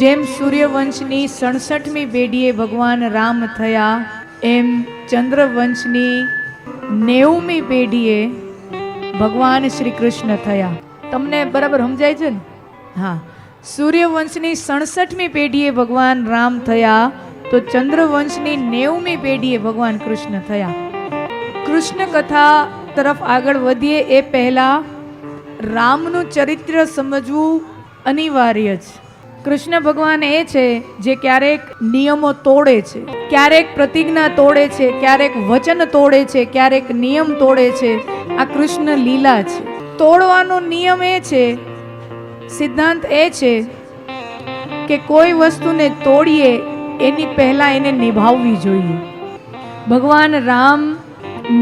જેમ સૂર્યવંશની 67મી પેઢીએ ભગવાન રામ થયા, એમ ચંદ્રવંશની 90મી પેઢીએ ભગવાન શ્રી કૃષ્ણ થયા. તમને બરાબર સમજાય છે ને? હા. સૂર્યવંશની 67મી પેઢીએ ભગવાન રામ થયા, તો ચંદ્રવંશની 90મી પેઢીએ ભગવાન કૃષ્ણ થયા. કૃષ્ણ કથા તરફ આગળ વધીએ એ પહેલા રામનું ચરિત્ર સમજવું અનિવાર્ય છે. કૃષ્ણ ભગવાન એ છે જે ક્યારેક નિયમો તોડે છે, ક્યારેક પ્રતિજ્ઞા તોડે છે, ક્યારેક વચન તોડે છે, ક્યારેક નિયમ તોડે છે. આ કૃષ્ણ લીલા છે. તોડવાનો નિયમ એ છે, સિદ્ધાંત એ છે કે કોઈ વસ્તુને તોડીએ એની પહેલા એને નિભાવવી જોઈએ. ભગવાન રામ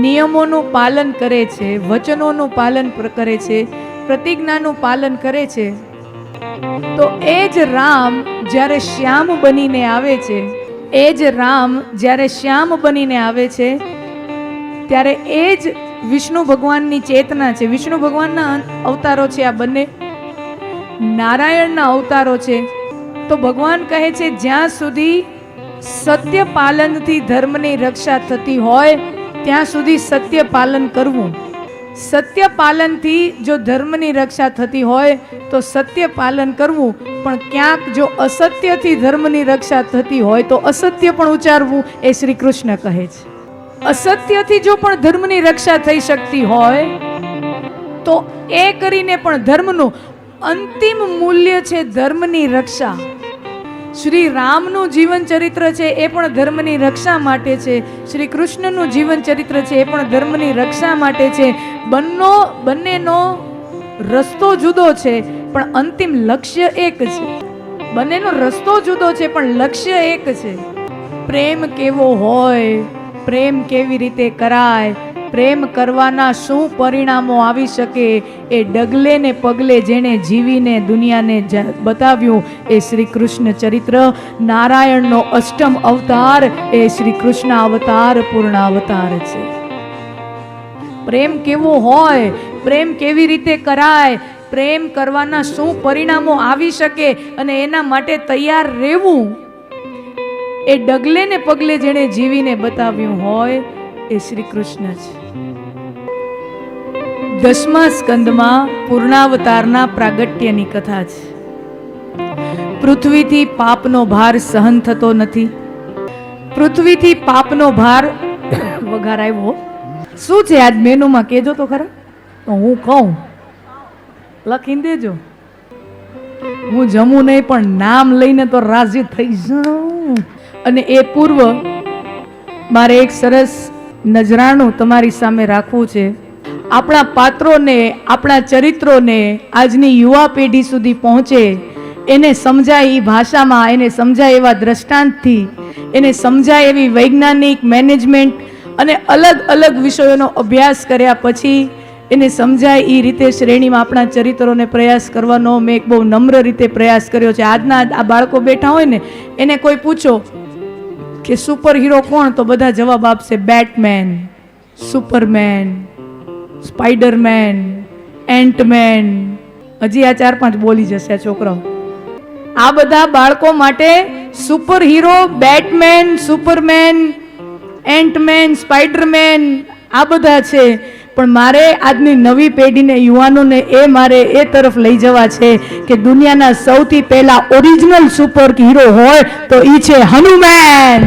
નિયમોનું પાલન કરે છે, વચનોનું પાલન કરે છે, પ્રતિજ્ઞાનું પાલન કરે છે. તો એ જ રામ જ્યારે શ્યામ બનીને આવે છે, એ જ રામ જ્યારે શ્યામ બનીને આવે છે, ત્યારે એ જ વિષ્ણુ ભગવાનની ચેતના છે. વિષ્ણુ ભગવાનના અવતારો છે આ બંને, નારાયણના અવતારો છે. તો ભગવાન કહે છે જ્યાં સુધી સત્ય પાલનથી ધર્મની રક્ષા થતી હોય ત્યાં સુધી સત્ય પાલન કરવું. સત્ય પાલનથી જો ધર્મની રક્ષા થતી હોય તો સત્ય પાલન કરવું, પણ ક્યાંક જો અસત્યથી ધર્મની રક્ષા થતી હોય તો અસત્ય પણ ઉચ્ચારવું, એ શ્રી કૃષ્ણ કહે છે. અસત્યથી જો પણ ધર્મની રક્ષા થઈ શકતી હોય તો એ કરીને પણ ધર્મનું અંતિમ મૂલ્ય છે ધર્મની રક્ષા. શ્રી રામનું જીવન ચરિત્ર છે એ પણ ધર્મની રક્ષા માટે છે. શ્રી કૃષ્ણનું જીવન ચરિત્ર છે એ પણ ધર્મની રક્ષા માટે છે. બંનેનો રસ્તો જુદો છે પણ અંતિમ લક્ષ્ય એક છે. બંનેનો રસ્તો જુદો છે પણ લક્ષ્ય એક છે. પ્રેમ કેવો હોય, પ્રેમ કેવી રીતે કરાય, પ્રેમ કરવાના શું પરિણામો આવી શકે, એ ડગલે ને પગલે જેણે જીવીને દુનિયાને બતાવ્યું એ શ્રી કૃષ્ણ ચરિત્ર. નારાયણનો અષ્ટમ અવતાર એ શ્રી કૃષ્ણ અવતાર પૂર્ણ અવતાર છે. પ્રેમ કેવો હોય, પ્રેમ કેવી રીતે કરાય, પ્રેમ કરવાના શું પરિણામો આવી શકે અને એના માટે તૈયાર રહેવું, એ ડગલે ને પગલે જેણે જીવીને બતાવ્યું હોય એ શ્રી કૃષ્ણ છે. 10મા સ્કંદમાં પૂર્ણાવતારના પ્રાગટ્યની કથા છે. પૃથ્વીથી પાપનો ભાર સહન થતો નથી. પૃથ્વીથી પાપનો ભાર વઘાર આવ્યો. શું છે આજ મેનુમાં કેજો તો ખરા, તો હું કહું, લખીને દેજો. હું જમું નહીં પણ નામ લઈને તો રાજી થઈ જાઉં. અને એ પૂર્વ મારે એક સરસ નજરાણું તમારી સામે રાખવું છે. આપણા પાત્રોને, આપણા ચરિત્રોને આજની યુવા પેઢી સુધી પહોંચે, એને સમજાય એ ભાષામાં, એને સમજાય એવા દ્રષ્ટાંતથી, એને સમજાય એવી વૈજ્ઞાનિક, મેનેજમેન્ટ અને અલગ અલગ વિષયોનો અભ્યાસ કર્યા પછી એને સમજાય એ રીતે શ્રેણીમાં આપણા ચરિત્રોને પ્રયાસ કરવાનો મેં એક બહુ નમ્ર રીતે પ્રયાસ કર્યો છે. આજના આ બાળકો બેઠા હોય ને, એને કોઈ પૂછો કે સુપર હીરો કોણ, તો બધા જવાબ આપશે બેટમેન, સુપરમેન, સ્પાઈડરમેન, એન્ટમેન. હજી આ 4-5 બોલી જશે આ છોકરાઓ. આ બધા બાળકો માટે super hero, Batman, Superman, Antman, Spiderman આ બધા છે. પણ મારે આજની નવી પેઢીને, યુવાનોને મારે એ તરફ લઈ જવા છે કે દુનિયાના સૌથી પહેલા ઓરિજિનલ સુપર હીરો હોય તો ઈ છે હનુમાન.